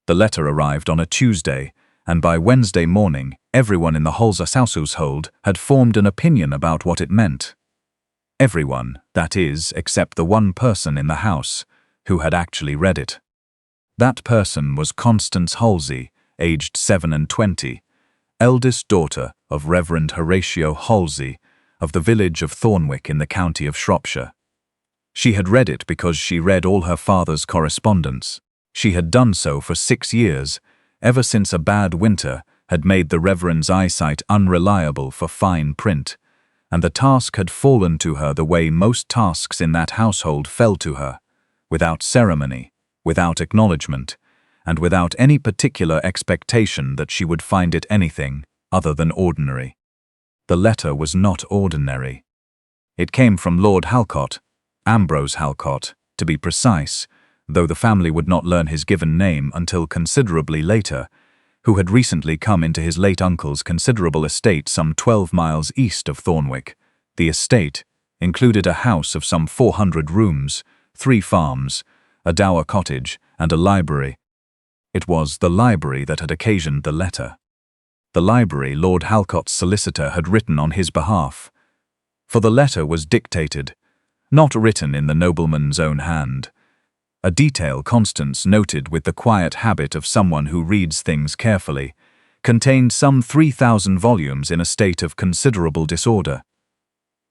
The letter arrived on a Tuesday, and by Wednesday morning, everyone in the Halsey household had formed an opinion about what it meant. Everyone, that is, except the one person in the house who had actually read it. That person was Constance Halsey, aged 27, eldest daughter of Reverend Horatio Halsey of the village of Thornwick in the county of Shropshire. She had read it because she read all her father's correspondence. She had done so for 6 years, ever since a bad winter had made the Reverend's eyesight unreliable for fine print, and the task had fallen to her the way most tasks in that household fell to her, without ceremony, without acknowledgement, and without any particular expectation that she would find it anything other than ordinary. The letter was not ordinary. It came from Lord Halcott, Ambrose Halcott, to be precise, though the family would not learn his given name until considerably later, who had recently come into his late uncle's considerable estate some 12 miles east of Thornwick. The estate included a house of some 400 rooms, 3 farms, a dower cottage, and a library. It was the library that had occasioned the letter. The library Lord Halcott's solicitor had written on his behalf, for the letter was dictated, not written in the nobleman's own hand. A detail Constance noted with the quiet habit of someone who reads things carefully, contained some 3,000 volumes in a state of considerable disorder.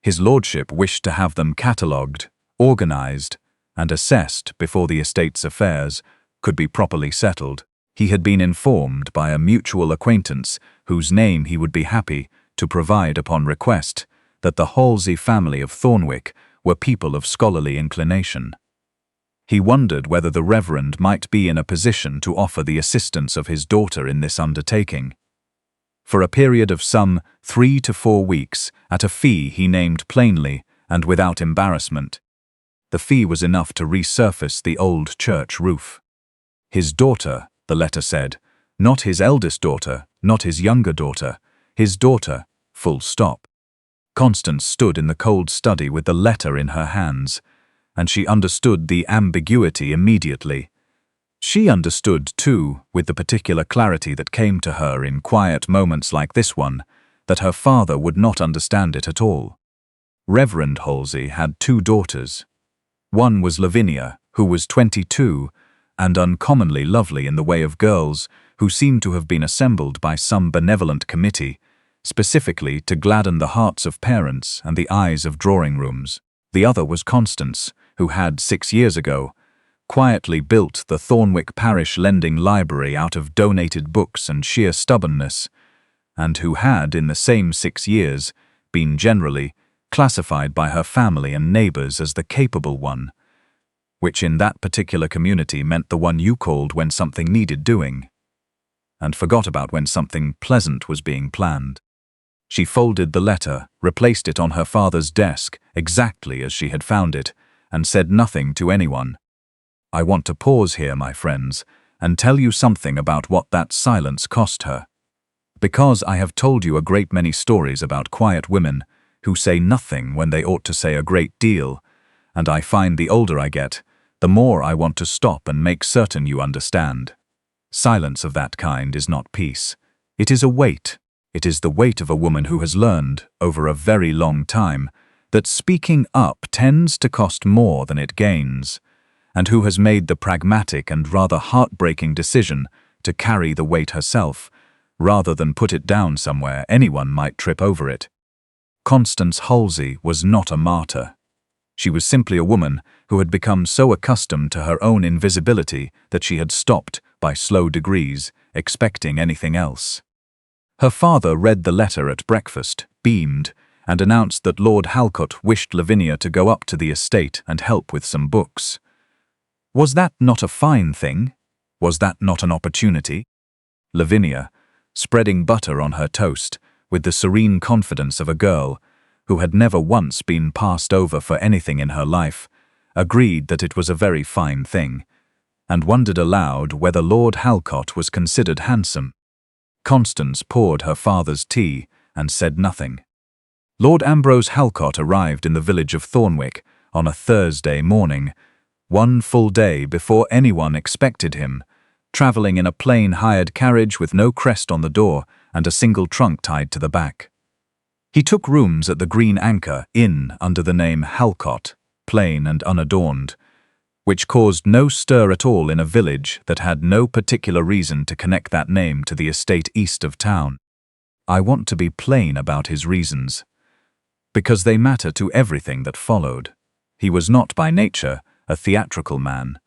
His lordship wished to have them catalogued, organized, and assessed before the estate's affairs could be properly settled. He had been informed by a mutual acquaintance, whose name he would be happy to provide upon request, that the Halsey family of Thornwick were people of scholarly inclination. He wondered whether the Reverend might be in a position to offer the assistance of his daughter in this undertaking. For a period of some 3 to 4 weeks, at a fee he named plainly and without embarrassment. The fee was enough to resurface the old church roof. His daughter, the letter said, not his eldest daughter, not his younger daughter, his daughter, full stop. Constance stood in the cold study with the letter in her hands, and she understood the ambiguity immediately. She understood, too, with the particular clarity that came to her in quiet moments like this one, that her father would not understand it at all. Reverend Halsey had 2 daughters. One was Lavinia, who was 22, and uncommonly lovely in the way of girls, who seemed to have been assembled by some benevolent committee, specifically to gladden the hearts of parents and the eyes of drawing-rooms. The other was Constance, who had, 6 years ago, quietly built the Thornwick Parish Lending Library out of donated books and sheer stubbornness, and who had, in the same 6 years, been generally classified by her family and neighbors as the capable one, which in that particular community meant the one you called when something needed doing, and forgot about when something pleasant was being planned. She folded the letter, replaced it on her father's desk exactly as she had found it, and said nothing to anyone. I want to pause here, my friends, and tell you something about what that silence cost her. Because I have told you a great many stories about quiet women who say nothing when they ought to say a great deal, and I find the older I get, the more I want to stop and make certain you understand. Silence of that kind is not peace. It is a weight. It is the weight of a woman who has learned, over a very long time, that speaking up tends to cost more than it gains, and who has made the pragmatic and rather heartbreaking decision to carry the weight herself, rather than put it down somewhere anyone might trip over it. Constance Halsey was not a martyr. She was simply a woman who had become so accustomed to her own invisibility that she had stopped, by slow degrees, expecting anything else. Her father read the letter at breakfast, beamed, and announced that Lord Halcott wished Lavinia to go up to the estate and help with some books. Was that not a fine thing? Was that not an opportunity? Lavinia, spreading butter on her toast, with the serene confidence of a girl who had never once been passed over for anything in her life, agreed that it was a very fine thing, and wondered aloud whether Lord Halcott was considered handsome. Constance poured her father's tea and said nothing. Lord Ambrose Halcott arrived in the village of Thornwick on a Thursday morning, one full day before anyone expected him, traveling in a plain hired carriage with no crest on the door and a single trunk tied to the back. He took rooms at the Green Anchor Inn under the name Halcott, plain and unadorned, which caused no stir at all in a village that had no particular reason to connect that name to the estate east of town. I want to be plain about his reasons, because they matter to everything that followed. He was not by nature a theatrical man.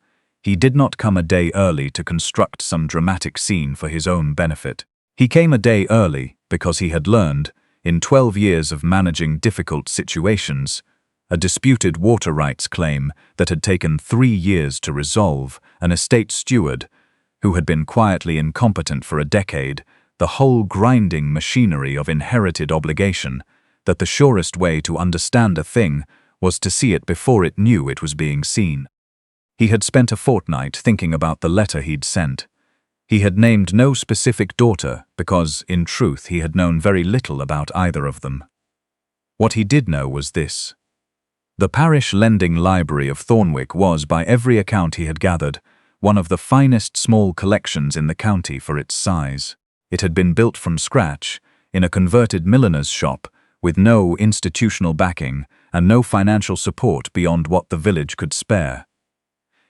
He did not come a day early to construct some dramatic scene for his own benefit. He came a day early because he had learned, in 12 years of managing difficult situations, a disputed water rights claim that had taken 3 years to resolve, an estate steward who had been quietly incompetent for a decade, the whole grinding machinery of inherited obligation, that the surest way to understand a thing was to see it before it knew it was being seen. He had spent a fortnight thinking about the letter he'd sent. He had named no specific daughter because, in truth, he had known very little about either of them. What he did know was this. The parish lending library of Thornwick was, by every account he had gathered, one of the finest small collections in the county for its size. It had been built from scratch, in a converted milliner's shop, with no institutional backing and no financial support beyond what the village could spare.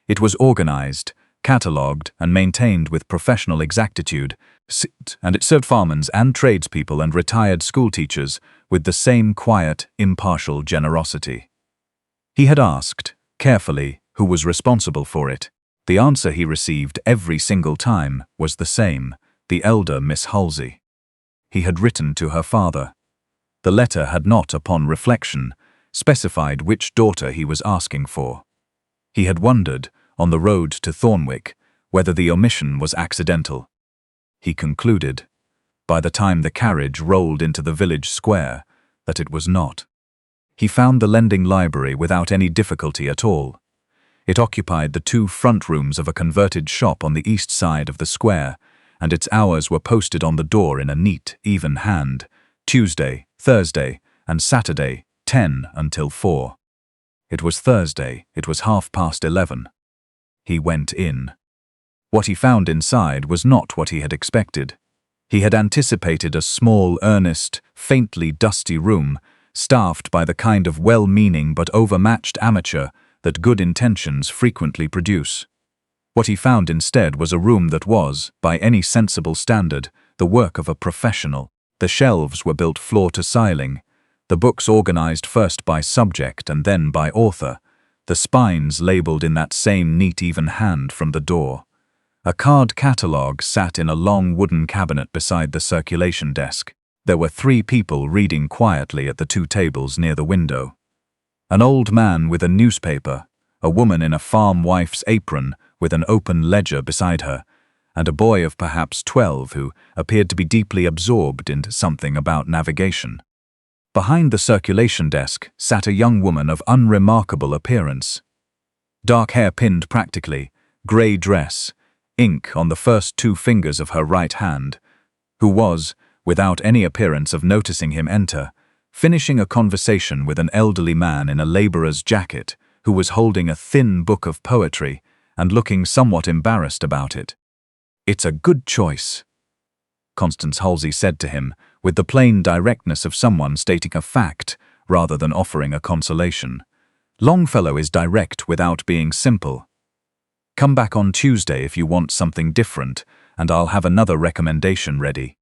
It was organized, catalogued, and maintained with professional exactitude, and it served farmers and tradespeople and retired schoolteachers with the same quiet, impartial generosity. He had asked, carefully, who was responsible for it. The answer he received every single time was the same, the elder Miss Halsey. He had written to her father. The letter had not, upon reflection, specified which daughter he was asking for. He had wondered, on the road to Thornwick, whether the omission was accidental. He concluded, by the time the carriage rolled into the village square, that it was not. He found the lending library without any difficulty at all. It occupied the 2 front rooms of a converted shop on the east side of the square, and its hours were posted on the door in a neat, even hand: Tuesday, Thursday, and Saturday, 10 until 4. It was Thursday, it was 11:30. He went in. What he found inside was not what he had expected. He had anticipated a small, earnest, faintly dusty room, staffed by the kind of well-meaning but overmatched amateur that good intentions frequently produce. What he found instead was a room that was, by any sensible standard, the work of a professional. The shelves were built floor to ceiling, the books organized first by subject and then by author, the spines labeled in that same neat even hand from the door. A card catalogue sat in a long wooden cabinet beside the circulation desk. There were 3 people reading quietly at the 2 tables near the window. An old man with a newspaper, a woman in a farm wife's apron with an open ledger beside her, and a boy of perhaps 12 who appeared to be deeply absorbed into something about navigation. Behind the circulation desk sat a young woman of unremarkable appearance. Dark hair pinned practically, grey dress, ink on the first 2 fingers of her right hand, who was, without any appearance of noticing him enter, finishing a conversation with an elderly man in a labourer's jacket who was holding a thin book of poetry and looking somewhat embarrassed about it. "It's a good choice," Constance Halsey said to him, with the plain directness of someone stating a fact rather than offering a consolation. "Longfellow is direct without being simple. Come back on Tuesday if you want something different, and I'll have another recommendation ready."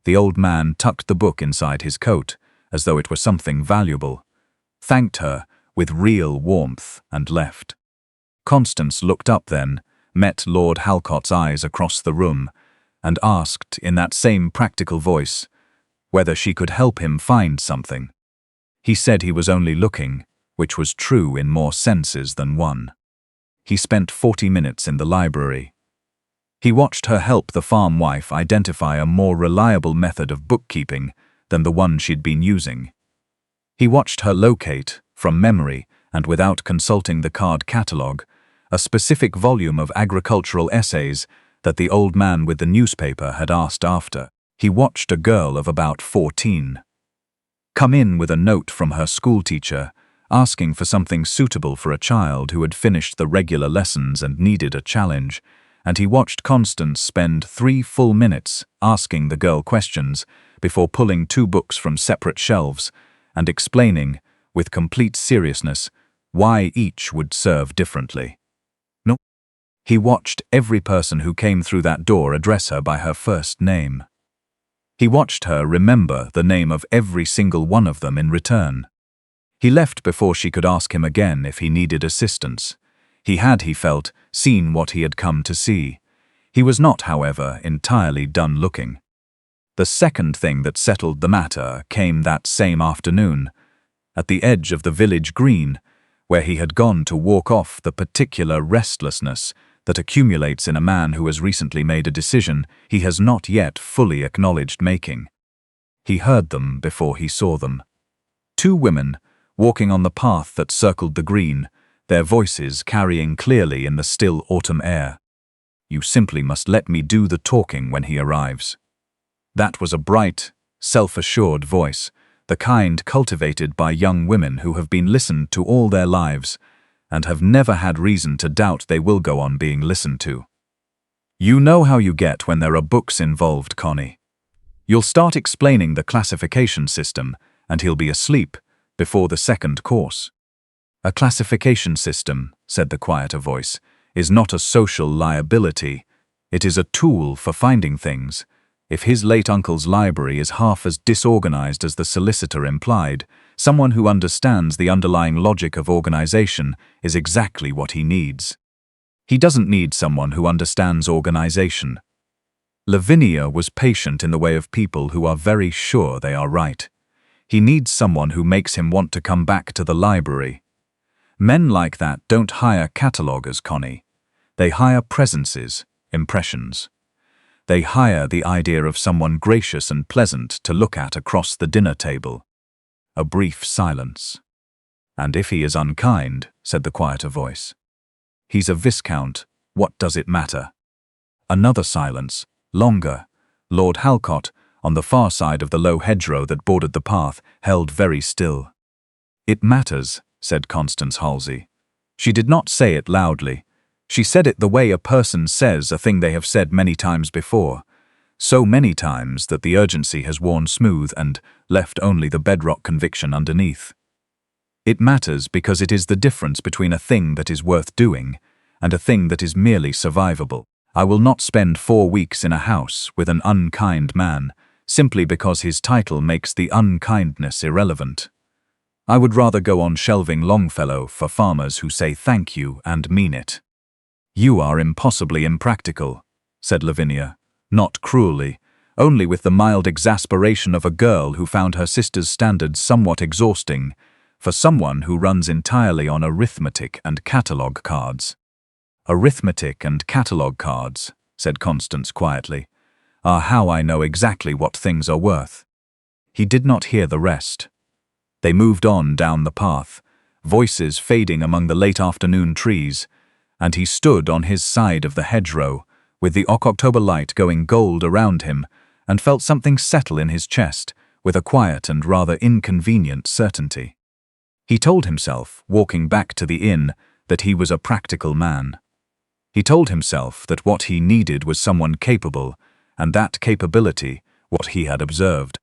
The old man tucked the book inside his coat, as though it were something valuable, thanked her with real warmth, and left. Constance looked up then, met Lord Halcott's eyes across the room, and asked, in that same practical voice, whether she could help him find something. He said he was only looking, which was true in more senses than one. He spent 40 minutes in the library. He watched her help the farm wife identify a more reliable method of bookkeeping than the one she'd been using. He watched her locate, from memory and without consulting the card catalogue, a specific volume of agricultural essays that the old man with the newspaper had asked after. He watched a girl of about 14 come in with a note from her schoolteacher asking for something suitable for a child who had finished the regular lessons and needed a challenge, and he watched Constance spend 3 full minutes asking the girl questions before pulling 2 books from separate shelves and explaining, with complete seriousness, why each would serve differently. No. He watched every person who came through that door address her by her first name. He watched her remember the name of every single one of them in return. He left before she could ask him again if he needed assistance. He had, he felt, seen what he had come to see. He was not, however, entirely done looking. The second thing that settled the matter came that same afternoon, at the edge of the village green, where he had gone to walk off the particular restlessness that accumulates in a man who has recently made a decision he has not yet fully acknowledged making. He heard them before he saw them. 2 women, walking on the path that circled the green, their voices carrying clearly in the still autumn air. "You simply must let me do the talking when he arrives." That was a bright, self-assured voice, the kind cultivated by young women who have been listened to all their lives and have never had reason to doubt they will go on being listened to. "You know how you get when there are books involved, Connie. You'll start explaining the classification system, and he'll be asleep before the second course." "A classification system," said the quieter voice, "is not a social liability. It is a tool for finding things. If his late uncle's library is half as disorganized as the solicitor implied, someone who understands the underlying logic of organization is exactly what he needs. He doesn't need someone who understands organization." Lavinia was patient in the way of people who are very sure they are right. He needs someone who makes him want to come back to the library. Men like that don't hire cataloguers, Connie. They hire presences, impressions. They hire the idea of someone gracious and pleasant to look at across the dinner table. A brief silence. "And if he is unkind," said the quieter voice. "He's a Viscount. What does it matter?" Another silence, longer. Lord Halcott, on the far side of the low hedgerow that bordered the path, held very still. "It matters," said Constance Halsey. She did not say it loudly. She said it the way a person says a thing they have said many times before, so many times that the urgency has worn smooth and left only the bedrock conviction underneath. "It matters because it is the difference between a thing that is worth doing and a thing that is merely survivable. I will not spend 4 weeks in a house with an unkind man simply because his title makes the unkindness irrelevant. I would rather go on shelving Longfellow for farmers who say thank you and mean it." "You are impossibly impractical," said Lavinia, not cruelly, only with the mild exasperation of a girl who found her sister's standards somewhat exhausting for someone who runs entirely on arithmetic and catalogue cards. "Arithmetic and catalogue cards," said Constance quietly, "are how I know exactly what things are worth." He did not hear the rest. They moved on down the path, voices fading among the late afternoon trees, and he stood on his side of the hedgerow, with the October light going gold around him, and felt something settle in his chest with a quiet and rather inconvenient certainty. He told himself, walking back to the inn, that he was a practical man. He told himself that what he needed was someone capable, and that capability, what he had observed.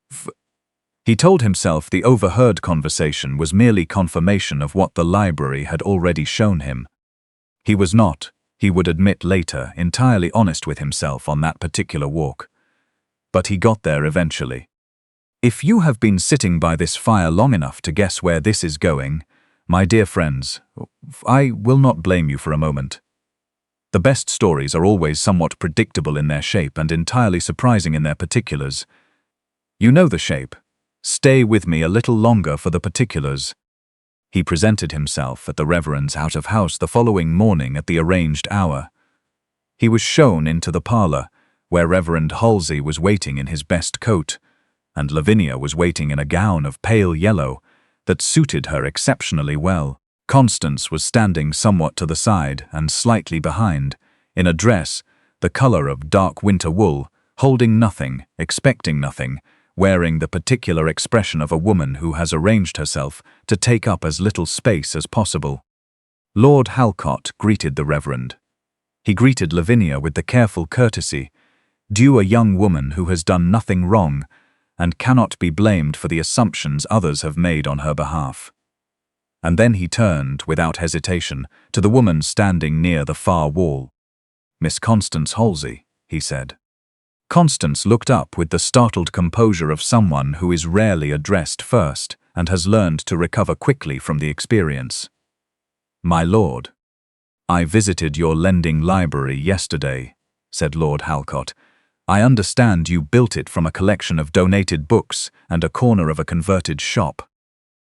He told himself the overheard conversation was merely confirmation of what the library had already shown him. He was not, he would admit later, entirely honest with himself on that particular walk. But he got there eventually. If you have been sitting by this fire long enough to guess where this is going, my dear friends, I will not blame you for a moment. The best stories are always somewhat predictable in their shape and entirely surprising in their particulars. You know the shape. Stay with me a little longer for the particulars. He presented himself at the Reverend's out-of-house the following morning at the arranged hour. He was shown into the parlour, where Reverend Halsey was waiting in his best coat, and Lavinia was waiting in a gown of pale yellow that suited her exceptionally well. Constance was standing somewhat to the side and slightly behind, in a dress, the colour of dark winter wool, holding nothing, expecting nothing, wearing the particular expression of a woman who has arranged herself to take up as little space as possible. Lord Halcott greeted the Reverend. He greeted Lavinia with the careful courtesy due a young woman who has done nothing wrong and cannot be blamed for the assumptions others have made on her behalf. And then he turned, without hesitation, to the woman standing near the far wall. "Miss Constance Halsey," he said. Constance looked up with the startled composure of someone who is rarely addressed first and has learned to recover quickly from the experience. "My lord, I visited your lending library yesterday," said Lord Halcott. "I understand you built it from a collection of donated books and a corner of a converted shop."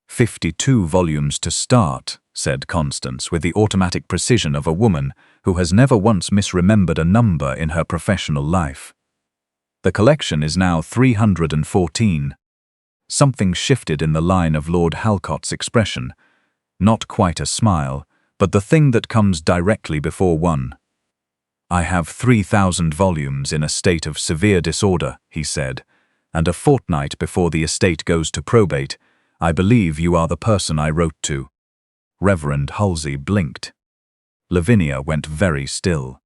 52 volumes to start," said Constance with the automatic precision of a woman who has never once misremembered a number in her professional life. "The collection is now 314. Something shifted in the line of Lord Halcott's expression. Not quite a smile, but the thing that comes directly before one. "I have 3,000 volumes in a state of severe disorder," he said, "and a fortnight before the estate goes to probate, I believe you are the person I wrote to." Reverend Halsey blinked. Lavinia went very still.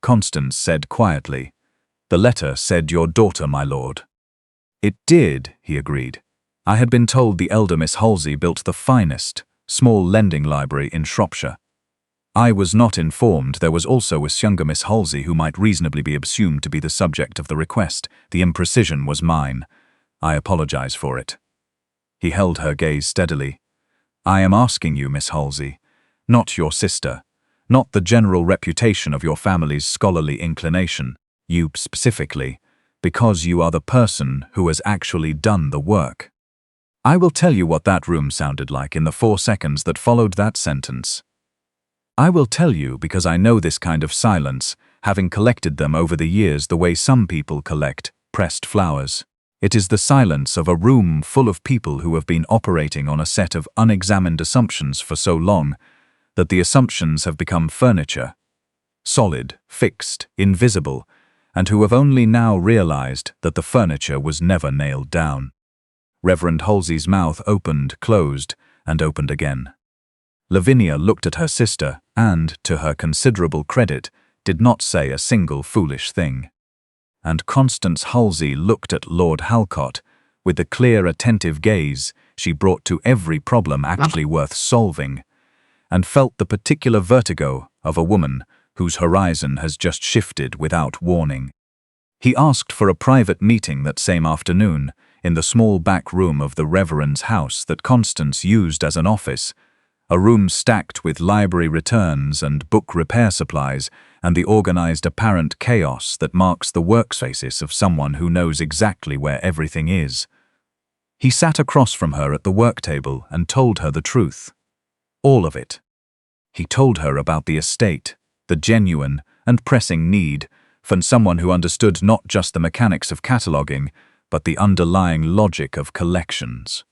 Constance said quietly, "The letter said your daughter, my lord." "It did," he agreed. "I had been told the elder Miss Halsey built the finest, small lending library in Shropshire. I was not informed there was also a younger Miss Halsey who might reasonably be assumed to be the subject of the request. The imprecision was mine. I apologize for it." He held her gaze steadily. "I am asking you, Miss Halsey, not your sister, not the general reputation of your family's scholarly inclination, you specifically, because you are the person who has actually done the work. I will tell you what that room sounded like in the 4 seconds that followed that sentence. I will tell you because I know this kind of silence, having collected them over the years the way some people collect pressed flowers. It is the silence of a room full of people who have been operating on a set of unexamined assumptions for so long that the assumptions have become furniture, solid, fixed, invisible, and who have only now realized that the furniture was never nailed down." Reverend Halsey's mouth opened, closed, and opened again. Lavinia looked at her sister and, to her considerable credit, did not say a single foolish thing. And Constance Halsey looked at Lord Halcott with the clear, attentive gaze she brought to every problem actually worth solving, and felt the particular vertigo of a woman whose horizon has just shifted without warning. He asked for a private meeting that same afternoon in the small back room of the Reverend's house that Constance used as an office, a room stacked with library returns and book repair supplies and the organized apparent chaos that marks the workspaces of someone who knows exactly where everything is. He sat across from her at the work table and told her the truth. All of it. He told her about the estate, the genuine and pressing need for someone who understood not just the mechanics of cataloging, but the underlying logic of collections.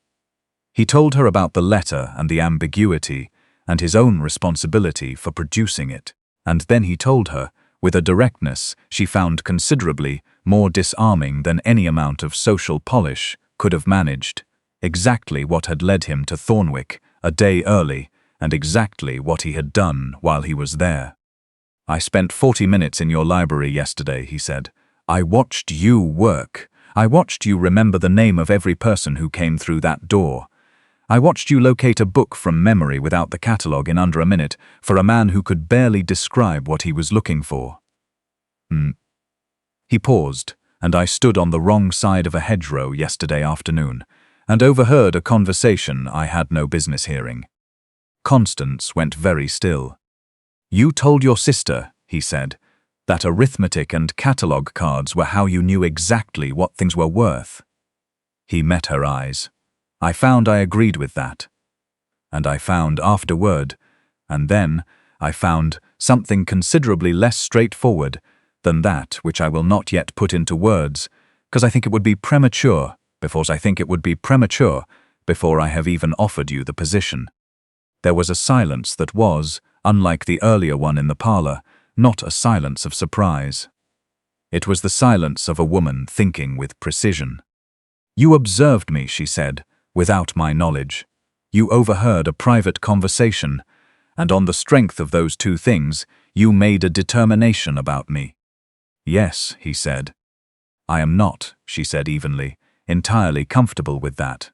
He told her about the letter and the ambiguity and his own responsibility for producing it. And then he told her, with a directness she found considerably more disarming than any amount of social polish could have managed, exactly what had led him to Thornwick a day early and exactly what he had done while he was there. "I spent 40 minutes in your library yesterday," he said. "I watched you work. I watched you remember the name of every person who came through that door. I watched you locate a book from memory without the catalogue in under a minute for a man who could barely describe what he was looking for." He paused, and I stood on the wrong side of a hedgerow yesterday afternoon and overheard a conversation I had no business hearing. Constance went very still. "You told your sister," he said, "that arithmetic and catalogue cards were how you knew exactly what things were worth." He met her eyes. I found I agreed with that. And I found afterward, and then I found something considerably less straightforward than that which I will not yet put into words, because I think it would be premature, before I have even offered you the position. There was a silence that was, unlike the earlier one in the parlor, not a silence of surprise. It was the silence of a woman thinking with precision. "You observed me," she said, "without my knowledge. You overheard a private conversation, And on the strength of those two things, you made a determination about me. Yes, he said. I am not, she said evenly, entirely comfortable with that.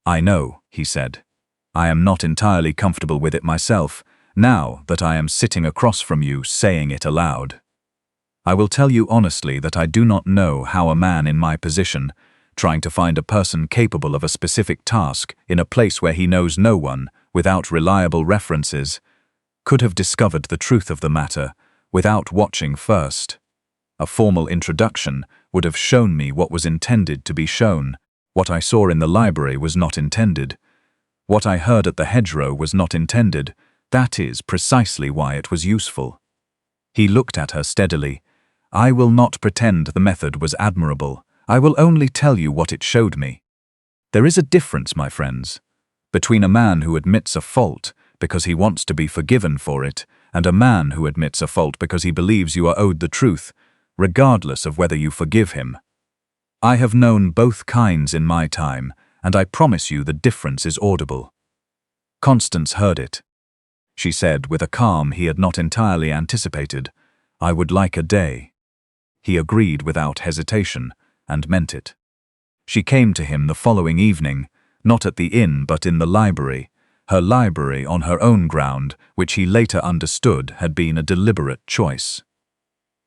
I know, he said. I am not entirely comfortable with it myself, now that I am sitting across from you saying it aloud. I will tell you honestly that I do not know how a man in my position, trying to find a person capable of a specific task in a place where he knows no one, without reliable references, could have discovered the truth of the matter without watching first. A formal introduction would have shown me what was intended to be shown. What I saw in the library was not intended. What I heard at the hedgerow was not intended. That is precisely why it was useful. He looked at her steadily. I will not pretend the method was admirable. I will only tell you what it showed me. There is a difference, my friends, between a man who admits a fault because he wants to be forgiven for it and a man who admits a fault because he believes you are owed the truth, regardless of whether you forgive him. I have known both kinds in my time, and I promise you the difference is audible. Constance heard it. She said with a calm he had not entirely anticipated, I would like a day. He agreed without hesitation, and meant it. She came to him the following evening, not at the inn but in the library, her library on her own ground, which he later understood had been a deliberate choice.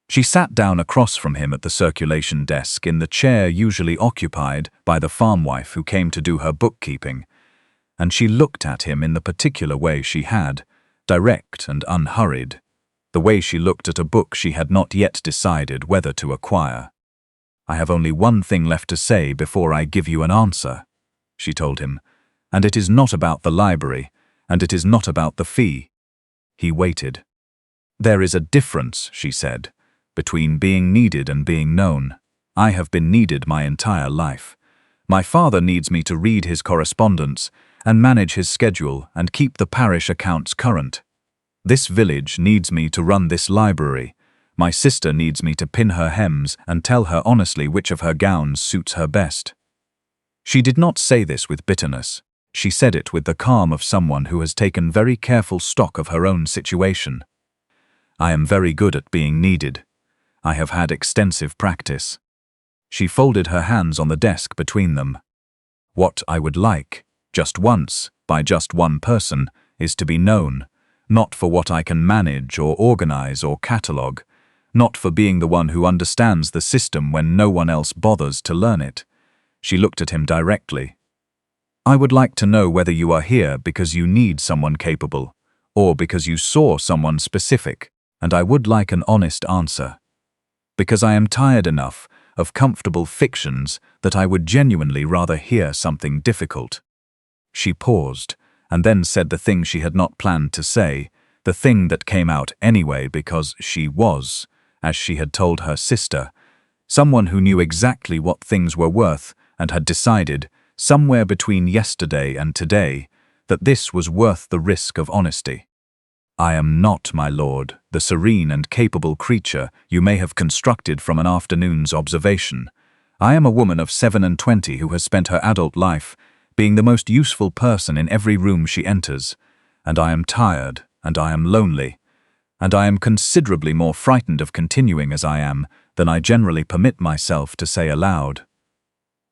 She sat down across from him at the circulation desk in the chair usually occupied by the farm wife who came to do her bookkeeping, and she looked at him in the particular way she had, direct and unhurried, the way she looked at a book she had not yet decided whether to acquire. I have only one thing left to say before I give you an answer, she told him, and it is not about the library, and it is not about the fee. He waited. There is a difference, she said, between being needed and being known. I have been needed my entire life. My father needs me to read his correspondence and manage his schedule and keep the parish accounts current. This village needs me to run this library. My sister needs me to pin her hems and tell her honestly which of her gowns suits her best. She did not say this with bitterness. She said it with the calm of someone who has taken very careful stock of her own situation. I am very good at being needed. I have had extensive practice. She folded her hands on the desk between them. What I would like, just once, by just one person, is to be known, not for what I can manage or organize or catalogue, not for being the one who understands the system when no one else bothers to learn it. She looked at him directly. I would like to know whether you are here because you need someone capable, or because you saw someone specific, and I would like an honest answer. Because I am tired enough of comfortable fictions that I would genuinely rather hear something difficult. She paused, and then said the thing she had not planned to say, the thing that came out anyway because she was, as she had told her sister, someone who knew exactly what things were worth and had decided, somewhere between yesterday and today, that this was worth the risk of honesty. I am not, my lord, the serene and capable creature you may have constructed from an afternoon's observation. I am a woman of 27 who has spent her adult life being the most useful person in every room she enters, and I am tired, and I am lonely, and I am considerably more frightened of continuing as I am than I generally permit myself to say aloud.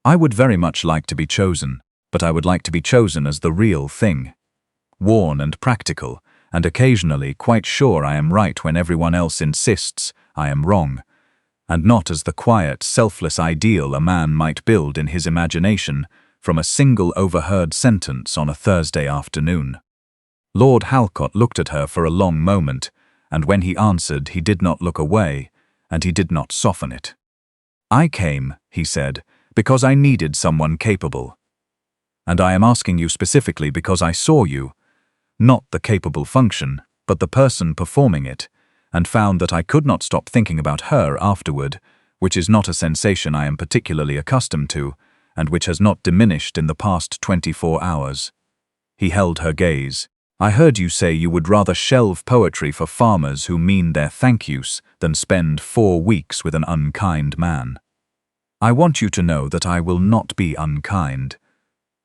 I would very much like to be chosen, but I would like to be chosen as the real thing, worn and practical, and occasionally quite sure I am right when everyone else insists I am wrong, and not as the quiet, selfless ideal a man might build in his imagination from a single overheard sentence on a Thursday afternoon. Lord Halcott looked at her for a long moment, and when he answered he did not look away, and he did not soften it. I came, he said, because I needed someone capable. And I am asking you specifically because I saw you, not the capable function, but the person performing it, and found that I could not stop thinking about her afterward, which is not a sensation I am particularly accustomed to, and which has not diminished in the past 24 hours. He held her gaze. I heard you say you would rather shelve poetry for farmers who mean their thank yous than spend 4 weeks with an unkind man. I want you to know that I will not be unkind.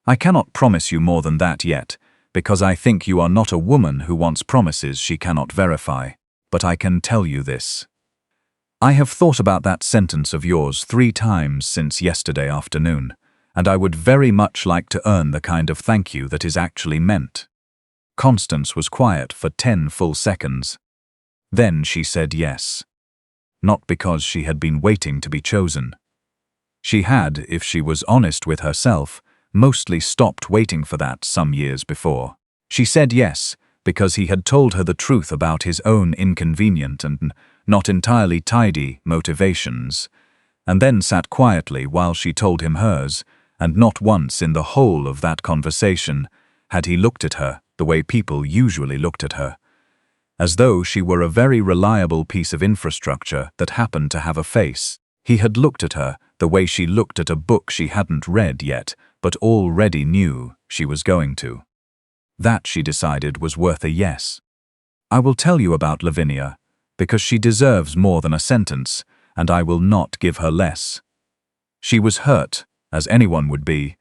I cannot promise you more than that yet, because I think you are not a woman who wants promises she cannot verify. But I can tell you this. I have thought about that sentence of yours 3 times since yesterday afternoon, and I would very much like to earn the kind of thank you that is actually meant." Constance was quiet for 10 full seconds. Then she said yes. Not because she had been waiting to be chosen. She had, if she was honest with herself, mostly stopped waiting for that some years before. She said yes because he had told her the truth about his own inconvenient and not entirely tidy motivations, and then sat quietly while she told him hers, and not once in the whole of that conversation had he looked at her the way people usually looked at her, as though she were a very reliable piece of infrastructure that happened to have a face. He had looked at her the way she looked at a book she hadn't read yet, but already knew she was going to. That, she decided, was worth a yes. "I will tell you about Lavinia, because she deserves more than a sentence, and I will not give her less." She was hurt, as anyone would be,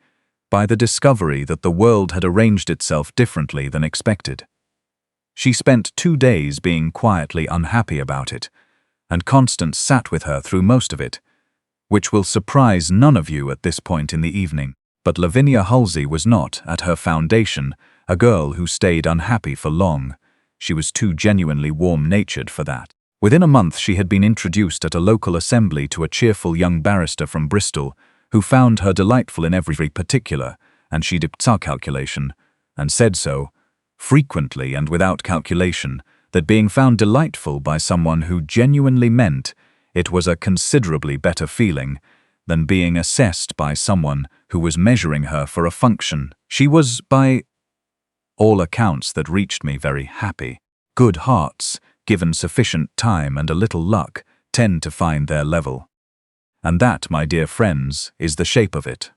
by the discovery that the world had arranged itself differently than expected. She spent 2 days being quietly unhappy about it, and Constance sat with her through most of it, which will surprise none of you at this point in the evening. But Lavinia Halsey was not, at her foundation, a girl who stayed unhappy for long. She was too genuinely warm-natured for that. Within a month she had been introduced at a local assembly to a cheerful young barrister from Bristol, who found her delightful in every particular, and she did calculation, and said so, frequently and without calculation, that being found delightful by someone who genuinely meant it was a considerably better feeling than being assessed by someone who was measuring her for a function. She was, by all accounts that reached me, very happy. Good hearts, given sufficient time and a little luck, tend to find their level. And that, my dear friends, is the shape of it.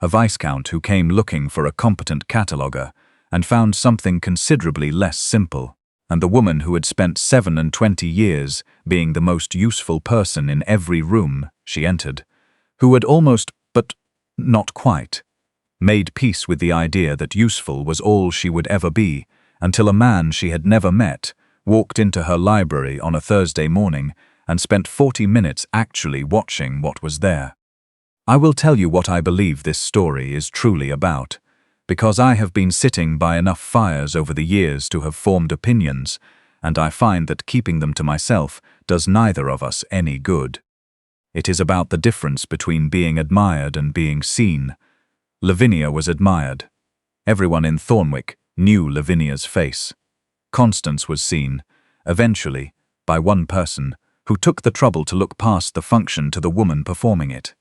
A Viscount who came looking for a competent cataloguer and found something considerably less simple, and the woman who had spent 27 years being the most useful person in every room she entered, who had almost, but not quite, made peace with the idea that useful was all she would ever be, until a man she had never met walked into her library on a Thursday morning and spent 40 minutes actually watching what was there. I will tell you what I believe this story is truly about, because I have been sitting by enough fires over the years to have formed opinions, and I find that keeping them to myself does neither of us any good. It is about the difference between being admired and being seen. Lavinia was admired. Everyone in Thornwick knew Lavinia's face. Constance was seen, eventually, by one person who took the trouble to look past the function to the woman performing it.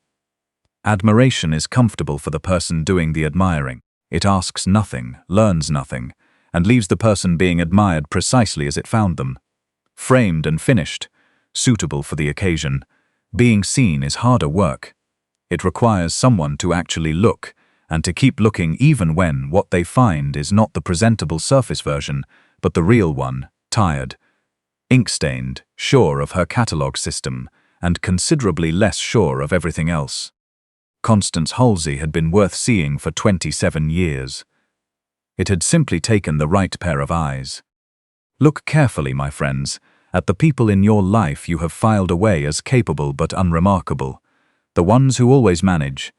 Admiration is comfortable for the person doing the admiring. It asks nothing, learns nothing, and leaves the person being admired precisely as it found them. Framed and finished, suitable for the occasion. Being seen is harder work. It requires someone to actually look, and to keep looking even when what they find is not the presentable surface version, but the real one, tired, ink-stained, sure of her catalogue system, and considerably less sure of everything else. Constance Halsey had been worth seeing for 27 years. It had simply taken the right pair of eyes. Look carefully, my friends, at the people in your life you have filed away as capable but unremarkable, the ones who always manage,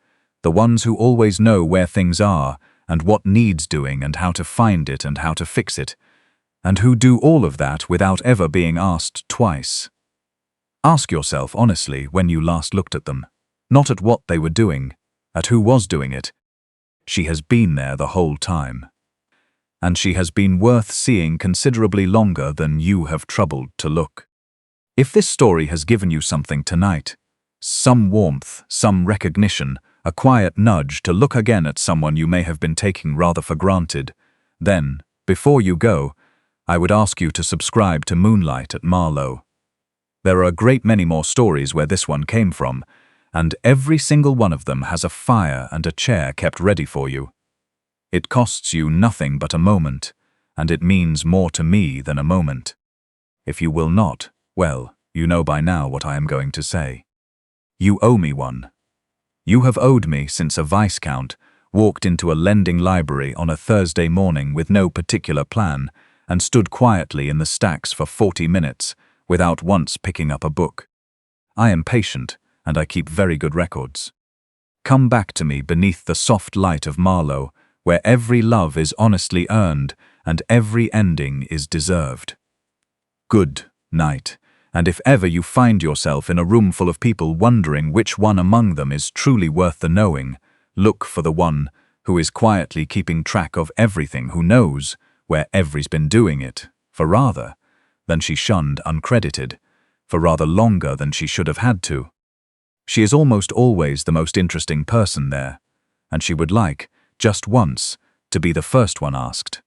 the ones who always know where things are and what needs doing and how to find it and how to fix it, and who do all of that without ever being asked twice. Ask yourself honestly when you last looked at them, not at what they were doing, at who was doing it. She has been there the whole time. And she has been worth seeing considerably longer than you have troubled to look. If this story has given you something tonight, some warmth, some recognition, a quiet nudge to look again at someone you may have been taking rather for granted, then, before you go, I would ask you to subscribe to Moonlight at Marlowe. There are a great many more stories where this one came from, and every single one of them has a fire and a chair kept ready for you. It costs you nothing but a moment, and it means more to me than a moment. If you will not, well, you know by now what I am going to say. You owe me one. You have owed me since a Viscount walked into a lending library on a Thursday morning with no particular plan, and stood quietly in the stacks for 40 minutes without once picking up a book. I am patient, and I keep very good records. Come back to me beneath the soft light of Marlowe, where every love is honestly earned and every ending is deserved. Good night, and if ever you find yourself in a room full of people wondering which one among them is truly worth the knowing, look for the one who is quietly keeping track of everything, who knows where every's been doing it, for rather than she shunned uncredited, for rather longer than she should have had to. She is almost always the most interesting person there, and she would like, just once, to be the first one asked.